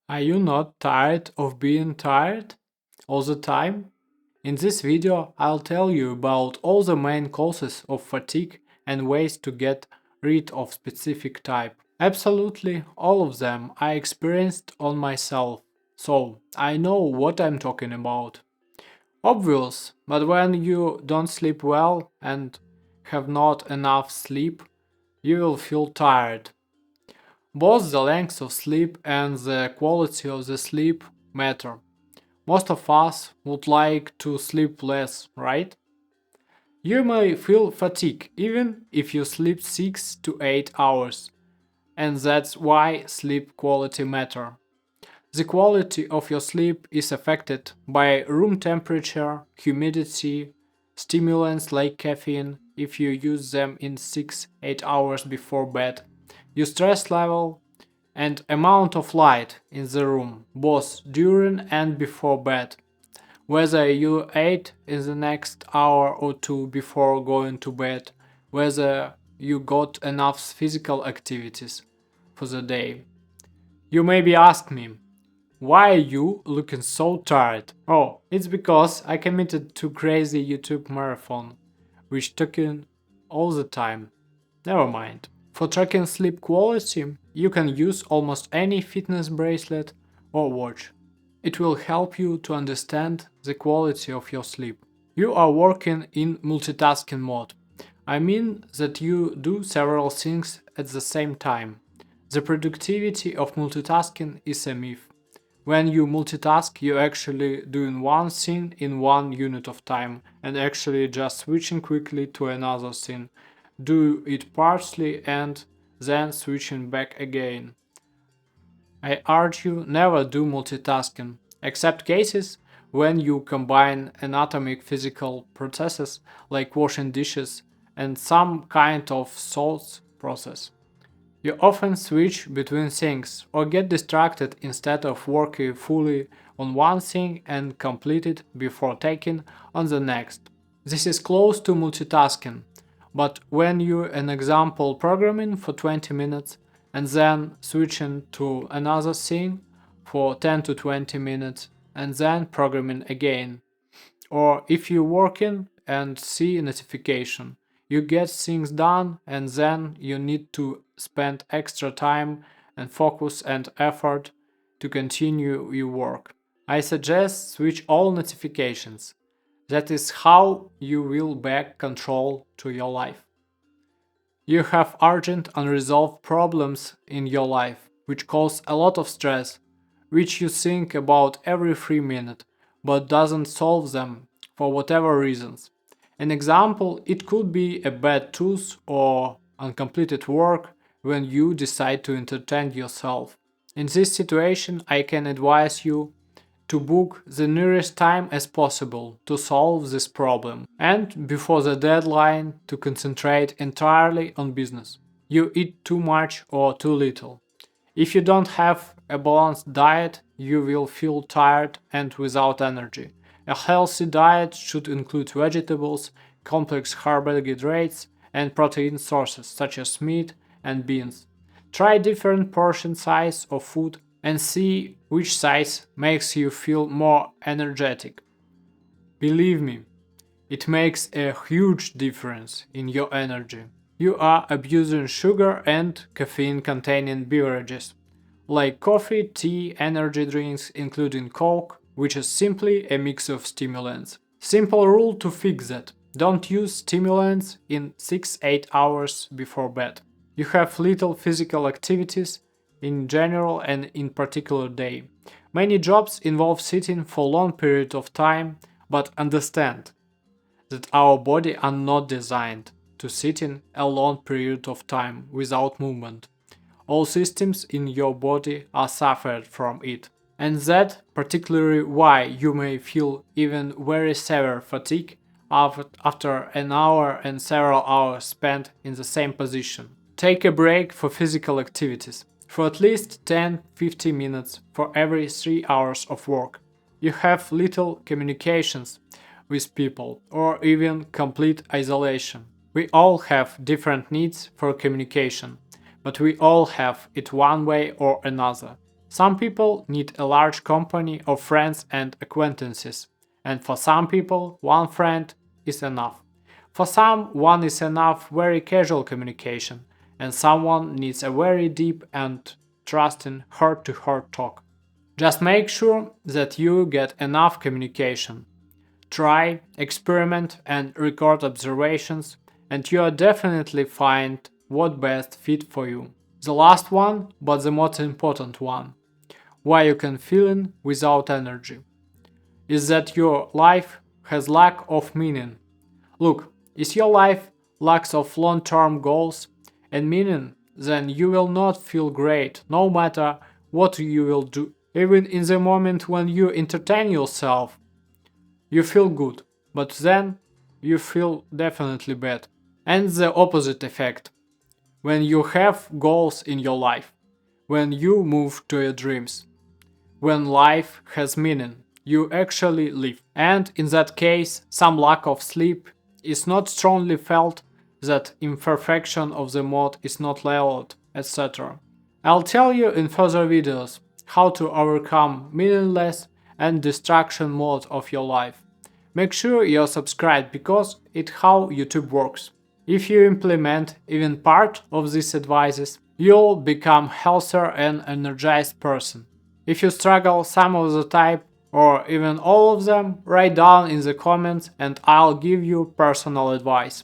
Are you not tired of being tired all the time? In this video, I'll tell you about all the main causes of fatigue and ways to get rid of specific type. Absolutely all of them I experienced on myself, so I know what I'm talking about. Obvious, but when you don't sleep well and have not enough sleep, you will feel tired. Both the length of sleep and the quality of the sleep matter. Most of us would like to sleep less, right? You may feel fatigue even if you sleep 6 to 8 hours, and that's why sleep quality matter. The quality of your sleep is affected by room temperature, humidity, stimulants like caffeine if you use them in 6-8 hours before bed, your stress level, and amount of light in the room, both during and before bed. Whether you ate in the next hour or two before going to bed, whether you got enough physical activities for the day. You maybe ask me, why are you looking so tired? Oh, it's because I committed to crazy YouTube marathon, which took in all the time. Never mind. For tracking sleep quality, you can use almost any fitness bracelet or watch. It will help you to understand the quality of your sleep. You are working in multitasking mode. I mean that you do several things at the same time. The productivity of multitasking is a myth. When you multitask, you're actually doing one thing in one unit of time and actually just switching quickly to another thing. Do it partially and then switching back again. I urge you never do multitasking, except cases when you combine anatomic physical processes like washing dishes and some kind of thought process. You often switch between things or get distracted instead of working fully on one thing and complete it before taking on the next. This is close to multitasking, but when you an example programming for 20 minutes and then switching to another thing for 10 to 20 minutes and then programming again, or if you working and see a notification, you get things done and then you need to spend extra time and focus and effort to continue your work. I suggest switch all notifications. That is how you will back control to your life. You have urgent unresolved problems in your life, which cause a lot of stress, which you think about every 3 minutes, but doesn't solve them for whatever reasons. An example, it could be a bad tooth or uncompleted work when you decide to entertain yourself. In this situation, I can advise you to book the nearest time as possible to solve this problem and before the deadline to concentrate entirely on business. You eat too much or too little. If you don't have a balanced diet, you will feel tired and without energy. A healthy diet should include vegetables, complex carbohydrates, and protein sources such as meat and beans. Try different portion size of food and see which size makes you feel more energetic. Believe me, it makes a huge difference in your energy. You are abusing sugar and caffeine containing beverages, like coffee, tea, energy drinks, including Coke, which is simply a mix of stimulants. Simple rule to fix that. Don't use stimulants in 6-8 hours before bed. You have little physical activities in general and in particular day. Many jobs involve sitting for long period of time, but understand that our body are not designed to sit in a long period of time without movement. All systems in your body are suffered from it. And that particularly why you may feel even very severe fatigue after an hour and several hours spent in the same position. Take a break for physical activities for at least 10-15 minutes for every 3 hours of work. You have little communications with people or even complete isolation. We all have different needs for communication, but we all have it one way or another. Some people need a large company of friends and acquaintances, and for some people, one friend is enough. For some, one is enough very casual communication, and someone needs a very deep and trusting heart-to-heart talk. Just make sure that you get enough communication. Try, experiment, and record observations, and you'll definitely find what best fit for you. The last one, but the most important one, why you can feeling without energy, is that your life has lack of meaning. Look, is your life lacks of long-term goals and meaning, then you will not feel great no matter what you will do. Even in the moment when you entertain yourself, you feel good, but then you feel definitely bad. And the opposite effect. When you have goals in your life, when you move to your dreams, when life has meaning, you actually live. And in that case, some lack of sleep is not strongly felt, that imperfection of the mode is not leveled, etc. I'll tell you in further videos how to overcome meaningless and distraction mode of your life. Make sure you're subscribed because it's how YouTube works. If you implement even part of these advices, you'll become healthier and energized person. If you struggle some of the type or even all of them, write down in the comments and I'll give you personal advice.